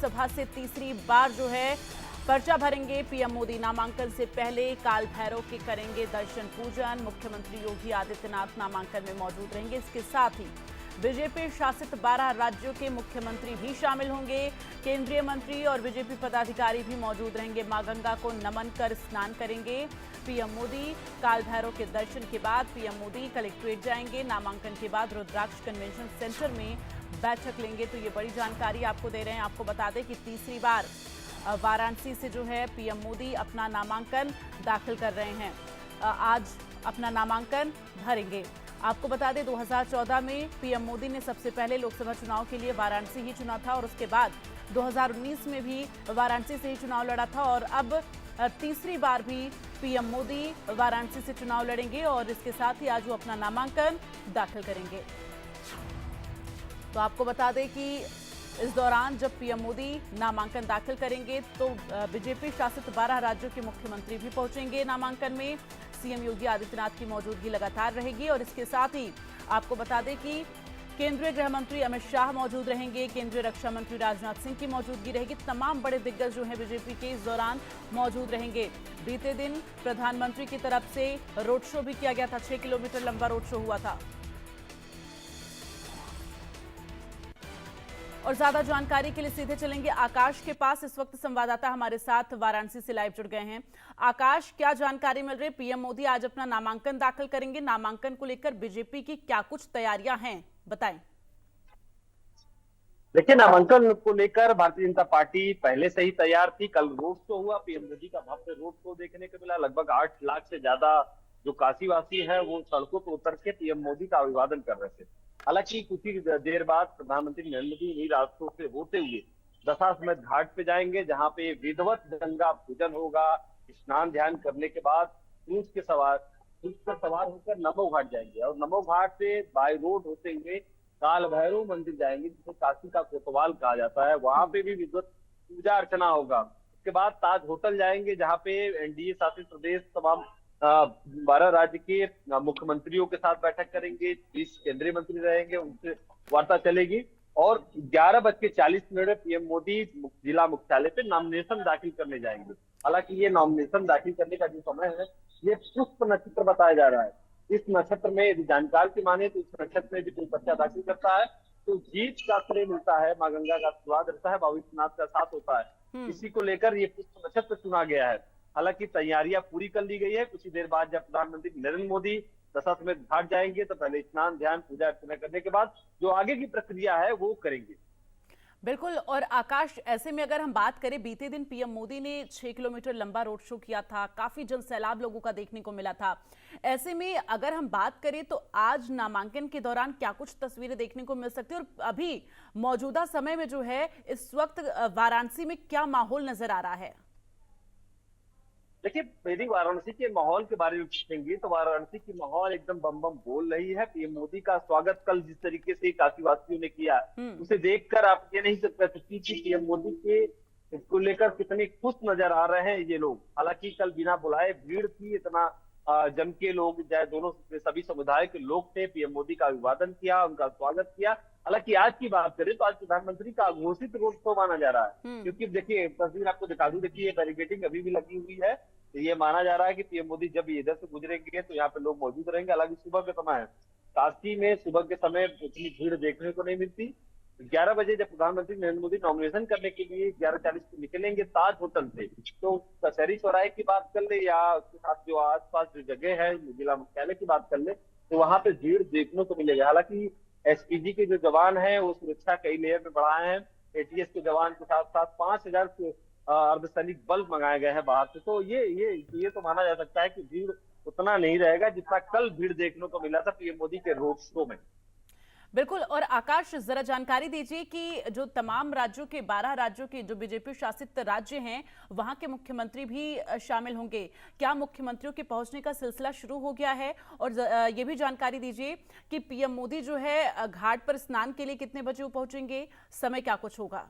लोकसभा से तीसरी बार जो है पर्चा भरेंगे पीएम मोदी। नामांकन से पहले काल भैरव के करेंगे दर्शन पूजन। मुख्यमंत्री योगी आदित्यनाथ नामांकन में मौजूद रहेंगे। इसके साथ ही बीजेपी शासित 12 राज्यों के मुख्यमंत्री भी शामिल होंगे। केंद्रीय मंत्री और बीजेपी पदाधिकारी भी मौजूद रहेंगे। मां गंगा को नमन कर स्नान करेंगे पीएम मोदी। काल भैरव के दर्शन के बाद पीएम मोदी कलेक्ट्रेट जाएंगे। नामांकन के बाद रुद्राक्ष कन्वेंशन सेंटर में बैठक लेंगे। तो ये बड़ी जानकारी आपको दे रहे हैं। आपको बता दें कि तीसरी बार वाराणसी से जो है पीएम मोदी अपना नामांकन दाखिल कर रहे हैं। आज अपना नामांकन भरेंगे। आपको बता दें 2014 में पीएम मोदी ने सबसे पहले लोकसभा चुनाव के लिए वाराणसी ही चुना था और उसके बाद 2019 में भी वाराणसी से ही चुनाव लड़ा था और अब तीसरी बार भी पीएम मोदी वाराणसी से चुनाव लड़ेंगे और इसके साथ ही आज वो अपना नामांकन दाखिल करेंगे। तो आपको बता दें कि इस दौरान जब पीएम मोदी नामांकन दाखिल करेंगे तो बीजेपी शासित 12 राज्यों के मुख्यमंत्री भी पहुंचेंगे नामांकन में। सीएम योगी आदित्यनाथ की मौजूदगी लगातार रहेगी और इसके साथ ही आपको बता दें कि केंद्रीय गृह मंत्री अमित शाह मौजूद रहेंगे। केंद्रीय रक्षा मंत्री राजनाथ सिंह की मौजूदगी रहेगी। तमाम बड़े दिग्गज जो हैं बीजेपी के इस दौरान मौजूद रहेंगे। बीते दिन प्रधानमंत्री की तरफ से रोड शो भी किया गया था। 6 किलोमीटर लंबा रोड शो हुआ था। और ज्यादा जानकारी के लिए सीधे चलेंगे आकाश के पास। इस वक्त संवाददाता हमारे साथ वाराणसी से लाइव जुड़ गए हैं। आकाश, क्या जानकारी मिल रही है? पीएम मोदी आज अपना नामांकन दाखिल करेंगे। नामांकन को लेकर बीजेपी की क्या कुछ तैयारियां हैं, बताएं। देखिए, नामांकन को लेकर भारतीय जनता पार्टी पहले से ही तैयार थी। कल रोड शो हुआ, पीएम मोदी का भव्य रोड शो देखने को मिला। लगभग 8 लाख से ज्यादा जो काशीवासी है वो सड़कों पर उतर के पीएम मोदी का अभिवादन कर रहे थे। हालांकि कुछ ही देर बाद प्रधानमंत्री नरेंद्र मोदी इन्हीं रास्तों से होते हुए दशाश्वमेध घाट पे जाएंगे, जहां पे विधिवत गंगा पूजन होगा। स्नान ध्यान करने के बाद क्रूज पर सवार होकर नमो घाट जाएंगे और नमो घाट से बाय रोड होते हुए काल भैरव मंदिर जाएंगे, जिसे काशी का कोतवाल कहा जाता है। वहां पे भी विधिवत पूजा अर्चना होगा। उसके बाद ताज होटल जाएंगे, जहाँ पे एनडीए शासित प्रदेश तमाम 12 राज्य के मुख्यमंत्रियों के साथ बैठक करेंगे। 30 केंद्रीय मंत्री रहेंगे, उनसे वार्ता चलेगी और 11:40 में पीएम मोदी जिला मुख्यालय पे नॉमिनेशन दाखिल करने जाएंगे। हालांकि ये नॉमिनेशन दाखिल करने का जो समय है ये पुष्प नक्षत्र बताया जा रहा है। इस नक्षत्र में यदि जानकार की माने तो इस नक्षत्र में भी कोई पर्चा दाखिल करता है तो जीत का श्रेय मिलता है, मां गंगा का आशीर्वाद रहता है, बाबा विश्वनाथ का साथ होता है। इसी को लेकर ये पुष्प नक्षत्र चुना गया है। हालांकि तैयारियां पूरी कर ली गई है। कुछ ही देर बाद जब प्रधानमंत्री नरेंद्र मोदी दशाश्वमेध घाट जाएंगे तो पहले स्नान ध्यान पूजा अर्चना करने के बाद जो आगे की प्रक्रिया है वो करेंगे। बिल्कुल। और आकाश, ऐसे में अगर हम बात करें, बीते दिन पीएम मोदी ने 6 किलोमीटर लंबा रोड शो किया था। काफी जन सैलाब लोगों का देखने को मिला था। ऐसे में अगर हम बात करें तो आज नामांकन के दौरान क्या कुछ तस्वीरें देखने को मिल सकती है और अभी मौजूदा समय में जो है इस वक्त वाराणसी में क्या माहौल नजर आ रहा है? देखिए, यदि वाराणसी के माहौल के बारे में पूछेंगे तो वाराणसी की माहौल एकदम बम बम बोल रही है। पीएम मोदी का स्वागत कल जिस तरीके से काशीवासियों ने किया उसे देखकर आप ये नहीं कर सकती कि पीएम मोदी के इसको लेकर कितने खुश नजर आ रहे हैं ये लोग। हालांकि कल बिना बुलाए भीड़ थी, इतना जम के लोग चाहे दोनों सभी समुदाय के लोग थे, पीएम मोदी का अभिवादन किया, उनका स्वागत किया। हालांकि आज की बात करें तो आज प्रधानमंत्री का घोषित रोड शो माना जा रहा है, क्योंकि देखिए तस्वीर आपको दिखा दूं, देखिए बैरिकेडिंग अभी भी लगी हुई है। तो ये माना जा रहा है कि पीएम मोदी जब इधर से गुजरेंगे तो यहाँ पे लोग मौजूद रहेंगे। हालांकि सुबह का समय है, काशी में सुबह के समय इतनी भीड़ देखने को नहीं मिलती। 11 बजे जब प्रधानमंत्री नरेंद्र मोदी नॉमिनेशन करने के लिए 11:40 को निकलेंगे ताज होटल से, तो कचहरी चौराहे की बात कर ले या उसके साथ जो आसपास जो जगह है जिला मुख्यालय की बात कर ले तो वहां पे भीड़ देखने को मिलेगा। हालांकि एसपीजी के जो जवान हैं वो सुरक्षा कई लेयर में बढ़ाए हैं। एटीएस के जवान के साथ साथ 5000 अर्धसैनिक बल मंगाए गए हैं बाहर से। तो ये तो माना जा सकता है कि भीड़ उतना नहीं रहेगा जितना कल भीड़ देखने को मिला था पीएम मोदी के रोड शो में। बिल्कुल। और आकाश, जरा जानकारी दीजिए कि जो तमाम राज्यों के 12 राज्यों के जो बीजेपी शासित राज्य हैं वहां के मुख्यमंत्री भी शामिल होंगे। क्या मुख्यमंत्रियों के पहुंचने का सिलसिला शुरू हो गया है? और ये भी जानकारी दीजिए कि पीएम मोदी जो है घाट पर स्नान के लिए कितने बजे वो पहुंचेंगे, समय क्या कुछ होगा?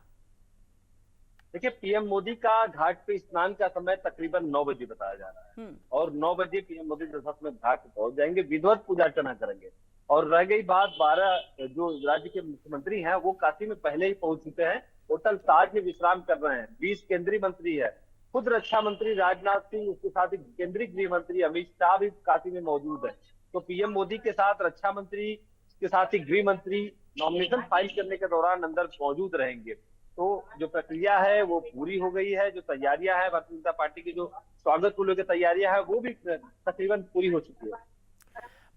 देखिए, पीएम मोदी का घाट पे स्नान का समय तकरीबन 9 बजे बताया जा रहा है और 9 बजे पीएम मोदी दशाश्वमेध घाट पे पहुंच जाएंगे, विधिवत पूजा अर्चना करेंगे। और रह गई बात 12 जो राज्य के मुख्यमंत्री हैं वो काशी में पहले ही पहुंच चुके हैं। होटल ताज में विश्राम कर रहे हैं। 20 केंद्रीय मंत्री है, खुद रक्षा मंत्री राजनाथ सिंह, उसके साथ ही केंद्रीय गृह मंत्री अमित शाह भी काशी में मौजूद है। तो पीएम मोदी के साथ रक्षा मंत्री के साथ ही गृह मंत्री नॉमिनेशन फाइल करने के दौरान अंदर मौजूद रहेंगे। तो जो प्रक्रिया है वो पूरी हो गई है, जो तैयारियां है भारतीय जनता पार्टी की, जो स्वागत को लेकर तैयारियां है वो भी तकरीबन पूरी हो चुकी है।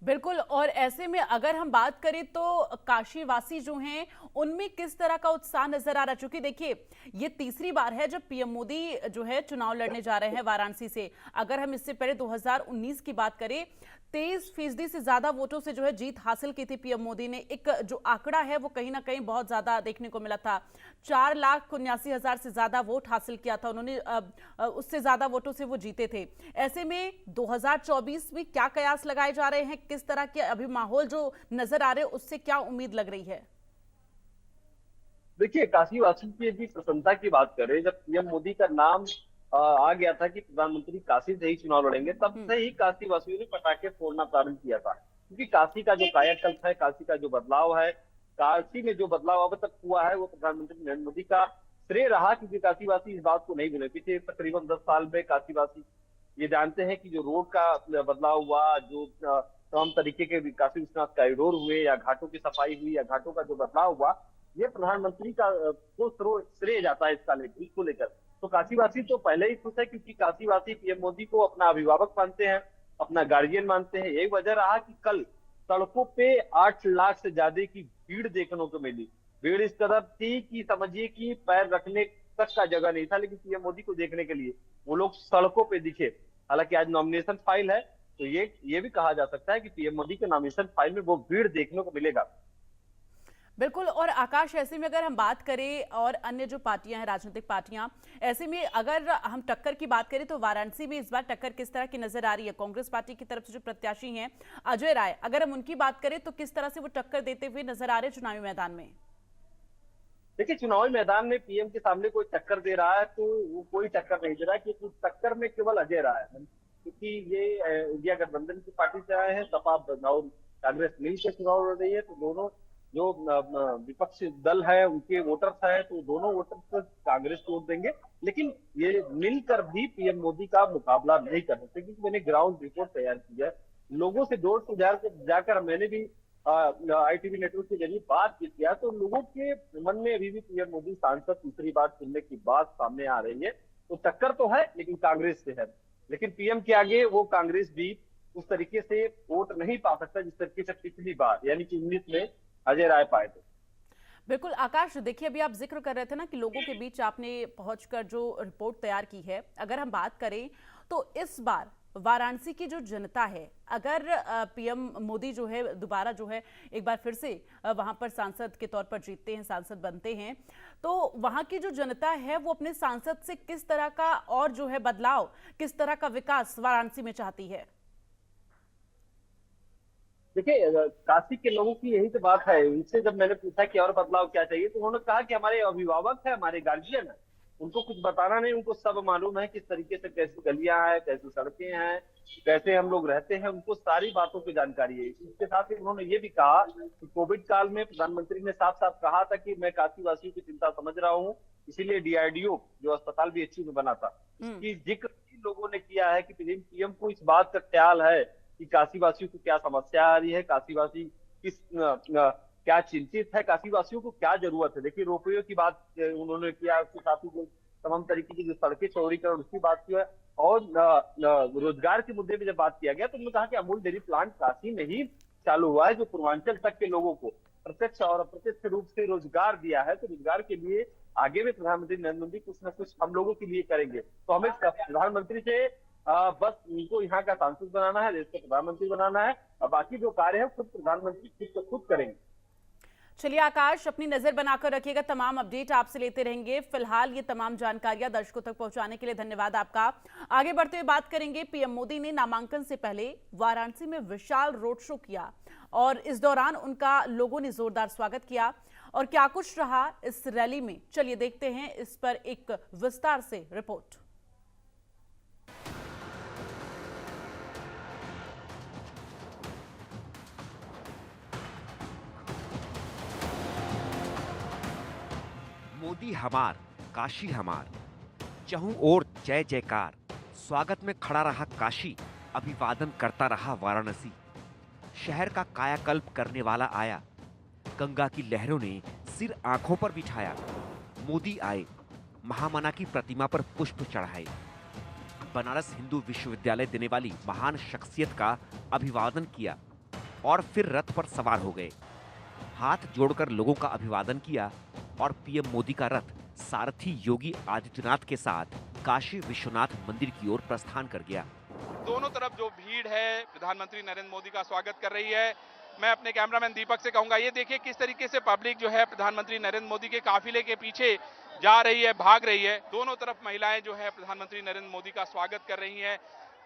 बिल्कुल। और ऐसे में अगर हम बात करें तो काशीवासी जो हैं उनमें किस तरह का उत्साह नजर आ रहा है? क्योंकि देखिए ये तीसरी बार है जब पीएम मोदी जो है चुनाव लड़ने जा रहे हैं वाराणसी से। अगर हम इससे पहले 2019 की बात करें 23% से ज्यादा वोटों से जो है जीत हासिल की थी पीएम मोदी ने। एक जो आंकड़ा है वो कहीं ना कहीं बहुत ज्यादा देखने को मिला था। 4,79,000 से ज्यादा वोट हासिल किया था उन्होंने, उससे ज्यादा वोटों से वो जीते थे। ऐसे में 2024 में क्या कयास लगाए जा रहे हैं, किस तरह के अभी माहौल जो नजर आ रहे हैं उससे क्या उम्मीद लग रही है? देखिए, काशीवासी की यदि प्रसन्नता की बात करें, जब पीएम मोदी का नाम आ गया था कि प्रधानमंत्री काशी से ही चुनाव लड़ेंगे, तब से ही काशीवासियों ने पटाखे फोड़ना प्रारंभ किया था। क्योंकि काशी का जो कायाकल्प है, काशी का जो बदलाव है, काशी में जो बदलाव अब तक हुआ है वो प्रधानमंत्री नरेंद्र मोदी का श्रेय रहा। क्योंकि काशीवासी इस बात को नहीं भूले। पिछले तकरीबन 10 साल में काशीवासी ये जानते हैं कि जो रोड का बदलाव हुआ, जो तमाम तरीके के काशी विश्वनाथ कॉरिडोर हुए, या घाटों की सफाई हुई, या घाटों का जो बदलाव हुआ, ये प्रधानमंत्री का को श्रेय जाता है इसको लेकर। तो काशीवासी तो पहले ही खुश है, क्योंकि काशीवासी पीएम मोदी को अपना अभिभावक मानते हैं, अपना गार्जियन मानते हैं। यही वजह रहा कि कल सड़कों पे 8 लाख से ज्यादा की भीड़ देखने को मिली। भीड़ इस कदर थी कि समझिए कि पैर रखने तक का जगह नहीं था, लेकिन पीएम मोदी को देखने के लिए वो लोग सड़कों पे दिखे। हालांकि आज नॉमिनेशन फाइल है, तो ये भी कहा जा सकता है कि पीएम मोदी के नॉमिनेशन फाइल में वो भीड़ देखने को मिलेगा। बिल्कुल। और आकाश, ऐसे में अगर हम बात करें और अन्य जो पार्टियां हैं, राजनीतिक पार्टियां, ऐसे में अगर हम टक्कर की बात करें तो वाराणसी में इस बार टक्कर किस तरह की नजर आ रही है? कांग्रेस पार्टी की तरफ से जो प्रत्याशी हैं अजय राय, अगर हम उनकी बात करें तो किस तरह से वो टक्कर देते हुए नजर आ रहे हैं चुनावी मैदान में? देखिए, चुनावी मैदान में पीएम के सामने कोई टक्कर दे रहा है तो वो कोई टक्कर नहीं दे रहा है, क्योंकि टक्कर में केवल अजय राय है। क्योंकि ये इंडिया गठबंधन की पार्टी से आए हैं, सपा और कांग्रेस मिलकर चुनाव लड़ रही है। तो दोनों जो विपक्षी दल है उनके वोटर्स हैं, तो दोनों वोटर्स कांग्रेस को वोट देंगे। लेकिन ये मिलकर भी पीएम मोदी का मुकाबला नहीं कर सकते, क्योंकि मैंने ग्राउंड रिपोर्ट तैयार की है। लोगों से डोर टू डोर जाकर मैंने भी ITV नेटवर्क के जरिए बात की किया, तो लोगों के मन में अभी भी पीएम मोदी सांसद तीसरी बार चुनने की बात सामने आ रही है। तो टक्कर तो है, लेकिन कांग्रेस से है। लेकिन पीएम के आगे वो कांग्रेस भी उस तरीके से वोट नहीं पा सकता जिस तरीके से पिछली बार यानी कि 19 में अजय राय पाए थे। बिल्कुल। आकाश, देखिए अभी आप जिक्र कर रहे थे ना कि लोगों के बीच आपने पहुंचकर जो रिपोर्ट तैयार की है, अगर हम बात करें तो इस बार वाराणसी की जो जनता है, अगर पीएम मोदी जो है दोबारा जो है एक बार फिर से वहां पर सांसद के तौर पर जीतते हैं, सांसद बनते हैं, तो वहां की जो जनता है वो अपने सांसद से किस तरह का और जो है बदलाव, किस तरह का विकास वाराणसी में चाहती है? देखिए, काशी के लोगों की यही तो बात है। उनसे जब मैंने पूछा कि और बदलाव क्या चाहिए, तो उन्होंने कहा कि हमारे अभिभावक है, हमारे गार्जियन है, उनको कुछ बताना नहीं, उनको सब मालूम है किस तरीके से कैसी गलियां हैं, कैसी सड़कें हैं, कैसे हम लोग रहते हैं, उनको सारी बातों की जानकारी है। इसके साथ ही उन्होंने ये भी कहा कि कोविड काल में प्रधानमंत्री ने साफ साफ कहा था कि मैं काशी वासियों की चिंता समझ रहा हूँ, इसीलिए DRDO जो अस्पताल भी BHU में बना था, इसकी जिक्र लोगों ने किया है कि पीएम को इस बात का ख्याल है कि काशीवासियों को क्या समस्या आ रही है, काशीवासी किस क्या चिंतित है, काशीवासियों को क्या जरूरत है। देखिए, रोपवे की बात उन्होंने किया, उसके साथ ही तमाम तरीके की जो सड़कें चौड़ीकरण उसकी बात की है, और रोजगार के मुद्दे पे जब बात किया गया तो उन्होंने कहा कि अमूल डेयरी प्लांट काशी में ही चालू हुआ है, जो पूर्वांचल तक के लोगों को प्रत्यक्ष और अप्रत्यक्ष रूप से रोजगार दिया है। तो रोजगार के लिए आगे में प्रधानमंत्री नरेंद्र मोदी कुछ न कुछ हम लोगों के लिए करेंगे। तो हमें प्रधानमंत्री से बस उनको यहाँ का सांसद बनाना है, देश का प्रधानमंत्री बनाना है, और बाकी जो कार्य है खुद प्रधानमंत्री खुद करेंगे। चलिए आकाश, अपनी नजर बनाकर रखिएगा, तमाम अपडेट आपसे लेते रहेंगे। फिलहाल ये तमाम जानकारियां दर्शकों तक पहुंचाने के लिए धन्यवाद आपका। आगे बढ़ते हुए बात करेंगे, पीएम मोदी ने नामांकन से पहले वाराणसी में विशाल रोड शो किया और इस दौरान उनका लोगों ने जोरदार स्वागत किया। और क्या कुछ रहा इस रैली में, चलिए देखते हैं इस पर एक विस्तार से रिपोर्ट। मोदी हमार, काशी हमार, चहुं ओर जय जयकार। स्वागत में खड़ा रहा काशी, अभिवादन करता रहा वाराणसी। शहर का कायाकल्प करने वाला आया, गंगा की लहरों ने सिर आंखों पर बिठाया। मोदी आए, महामना की प्रतिमा पर पुष्प चढ़ाए। बनारस हिंदू विश्वविद्यालय देने वाली महान शख्सियत का अभिवादन किया और फिर रथ पर सवार हो गए। हाथ जोड़कर लोगों का अभिवादन किया और पीएम मोदी का रथ सारथी योगी आदित्यनाथ के साथ काशी विश्वनाथ मंदिर की ओर प्रस्थान कर गया। दोनों तरफ जो भीड़ है प्रधानमंत्री नरेंद्र मोदी का स्वागत कर रही है। मैं अपने कैमरामैन दीपक से कहूंगा, ये देखिए किस तरीके से पब्लिक जो है प्रधानमंत्री नरेंद्र मोदी के काफिले के पीछे जा रही है, भाग रही है। दोनों तरफ महिलाएं जो है प्रधानमंत्री नरेंद्र मोदी का स्वागत कर रही हैं,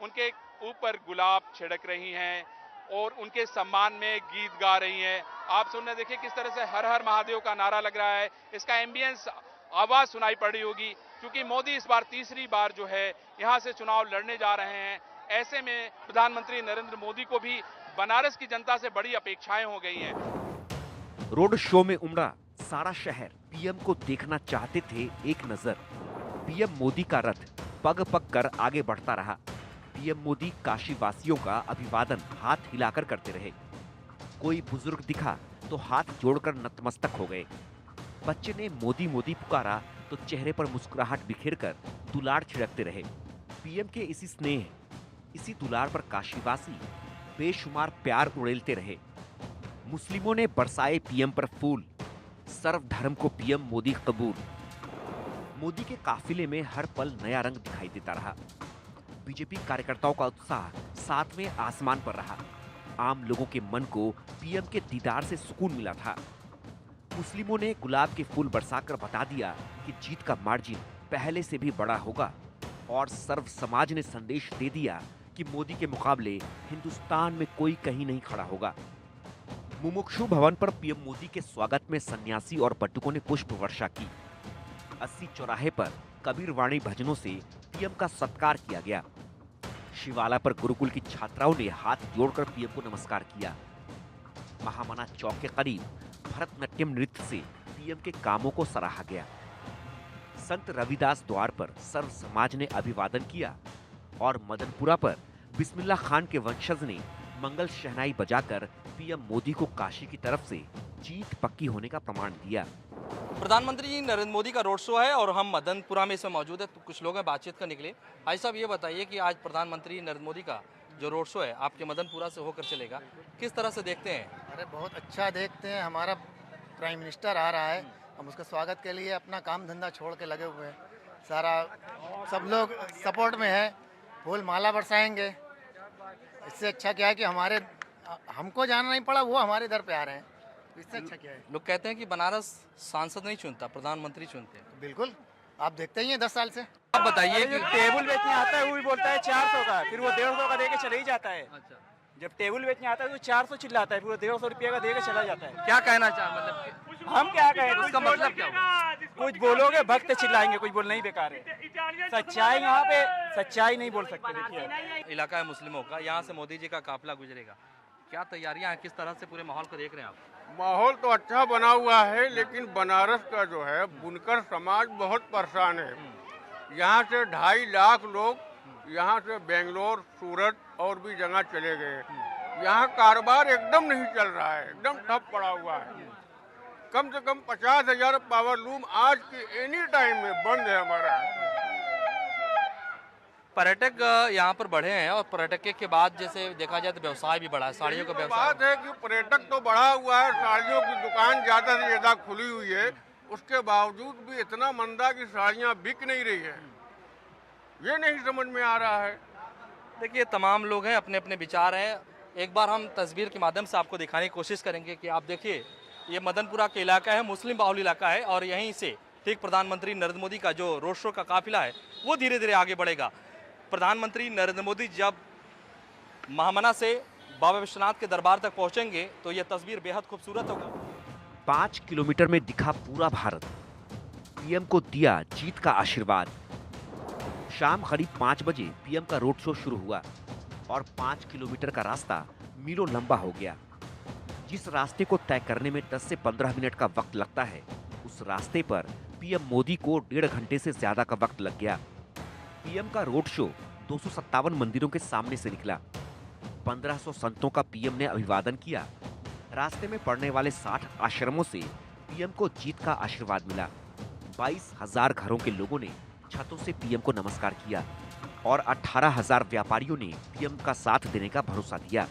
उनके ऊपर गुलाब छिड़क रही हैं और उनके सम्मान में गीत गा रही हैं। आप सुन रहे, देखिए किस तरह से हर हर महादेव का नारा लग रहा है। इसका एम्बियंस आवाज सुनाई पड़ रही होगी क्योंकि मोदी इस बार तीसरी बार जो है यहां से चुनाव लड़ने जा रहे हैं। ऐसे में प्रधानमंत्री नरेंद्र मोदी को भी बनारस की जनता से बड़ी अपेक्षाएं हो गई हैं। रोड शो में उमड़ा सारा शहर पीएम को देखना चाहते थे एक नजर। पीएम मोदी का रथ पग पग कर आगे बढ़ता रहा। पीएम मोदी काशी वासियों का अभिवादन हाथ हिलाकर करते रहे। कोई बुजुर्ग दिखा तो हाथ जोड़कर नतमस्तक हो गए। बच्चे ने मोदी मोदी पुकारा तो चेहरे पर मुस्कुराहट बिखेर कर दुलार छिड़कते रहे। पीएम के इसी स्नेह, इसी दुलार पर काशीवासी बेशुमार प्यार उड़ेलते रहे। मुस्लिमों ने बरसाए पीएम पर फूल, सर्वधर्म को पीएम मोदी कबूल। मोदी के काफिले में हर पल नया रंग दिखाई देता रहा। बीजेपी कार्यकर्ताओं का उत्साह सातवें आसमान पर रहा। आम लोगों के मन को पीएम के दीदार से सुकून मिला था। मुस्लिमों ने गुलाब के फूल बरसाकर बता दिया कि जीत का मार्जिन पहले से भी बड़ा होगा और सर्व समाज ने संदेश दे दिया कि मोदी के मुकाबले हिंदुस्तान में कोई कहीं नहीं खड़ा होगा। मुमुक्षु भवन पर पीएम मोदी के स्वागत में सन्यासी और बटुकों ने पुष्प वर्षा की। 80 चौराहे पर कबीरवाणी भजनों से पीएम का सत्कार किया गया। शिवाला पर गुरुकुल की छात्राओं ने हाथ जोड़कर पीएम को नमस्कार किया। महामना चौक के करीब भरतनाट्यम नृत्य से पीएम के कामों को सराहा गया। संत रविदास द्वार पर सर्व समाज ने अभिवादन किया और मदनपुरा पर बिस्मिल्लाह खान के वंशज ने मंगल शहनाई बजाकर पीएम मोदी को काशी की तरफ से जीत पक्की होने का प्रमाण दिया। प्रधानमंत्री नरेंद्र मोदी का रोड शो है और हम मदनपुरा में इसमें मौजूद है। तो कुछ लोग हैं बातचीत करने के लिए। भाई साहब, ये बताइए कि आज प्रधानमंत्री नरेंद्र मोदी का जो रोड शो है आपके मदनपुरा से होकर चलेगा, किस तरह से देखते हैं? अरे बहुत अच्छा देखते हैं। हमारा प्राइम मिनिस्टर आ रहा है, हम उसके स्वागत के लिए अपना काम धंधा छोड़ के लगे हुए हैं। सारा सब लोग सपोर्ट में है, फूल माला बरसाएंगे। इससे अच्छा क्या है कि हमको जाना नहीं पड़ा, वो हमारे इधर पे आ रहे हैं। इससे अच्छा क्या है? लोग कहते हैं कि बनारस सांसद नहीं चुनता, प्रधानमंत्री चुनते हैं। बिल्कुल, आप देखते ही हैं 10 साल से। आप बताइए कि टेबल बेचने आता है वो भी बोलता है 400 का, फिर वो 150 का देके चले ही जाता है। अच्छा, जब टेबल बेचने आता है तो 400 चिल्लाता है, फिर वो 150 रुपये का देके चला जाता है। क्या कहना चाह मतलब हम क्या कहें, उसका मतलब क्या हुआ? कुछ बोलोगे भक्त चिल्लाएंगे, कुछ बोलना ही बेकार है। सच्चाई यहाँ पे सच्चाई नहीं बोल सकते। देखिए, इलाका है मुस्लिमों का, यहाँ से मोदी जी का काफिला गुजरेगा, क्या तैयारियां हैं, किस तरह से पूरे माहौल को देख रहे हैं आप? माहौल तो अच्छा बना हुआ है, लेकिन बनारस का जो है बुनकर समाज बहुत परेशान है। यहाँ से 2.5 लाख लोग यहाँ से बेंगलोर, सूरत और भी जगह चले गए। यहाँ कारोबार एकदम नहीं चल रहा है, एकदम ठप पड़ा हुआ है। कम से कम 50,000 पावर लूम आज की एनी टाइम में बंद है हमारा। पर्यटक यहाँ पर बढ़े हैं और पर्यटक के बाद जैसे देखा जाए तो व्यवसाय भी बढ़ा है, साड़ियों का व्यवसाय। बात है कि पर्यटक तो बढ़ा हुआ है, साड़ियों की दुकान ज़्यादा से ज़्यादा खुली हुई है, उसके बावजूद भी इतना मंदा की साड़ियाँ बिक नहीं रही है। ये नहीं समझ में आ रहा है। देखिए, तमाम लोग हैं, अपने अपने विचार हैं। एक बार हम तस्वीर के माध्यम से आपको दिखाने की कोशिश करेंगे कि आप देखिए, ये मदनपुरा का इलाका है, मुस्लिम बाहुल इलाका है और यहीं से ठीक प्रधानमंत्री नरेंद्र मोदी का जो रोड शो का काफिला है वो धीरे धीरे आगे बढ़ेगा। प्रधानमंत्री नरेंद्र मोदी जब महामना से बाबा विश्वनाथ के दरबार तक पहुंचेंगे तो यह तस्वीर बेहद खूबसूरत होगा। 5 किलोमीटर में दिखा पूरा भारत, पीएम को दिया जीत का आशीर्वाद। शाम करीब 5 बजे पीएम का रोड शो शुरू हुआ और 5 किलोमीटर का रास्ता मीलों लंबा हो गया। जिस रास्ते को तय करने में 10 से 15 मिनट का वक्त लगता है, उस रास्ते पर पीएम मोदी को 1.5 घंटे से ज्यादा का वक्त लग गया। पीएम का रोड शो 257 मंदिरों के सामने से निकला। 1500 संतों का पीएम ने अभिवादन किया। रास्ते में पड़ने वाले 60 आश्रमों से पीएम को जीत का आशीर्वाद मिला। 22,000 घरों के लोगों ने छतों से पीएम को नमस्कार किया और 18,000 व्यापारियों ने पीएम का साथ देने का भरोसा दिया।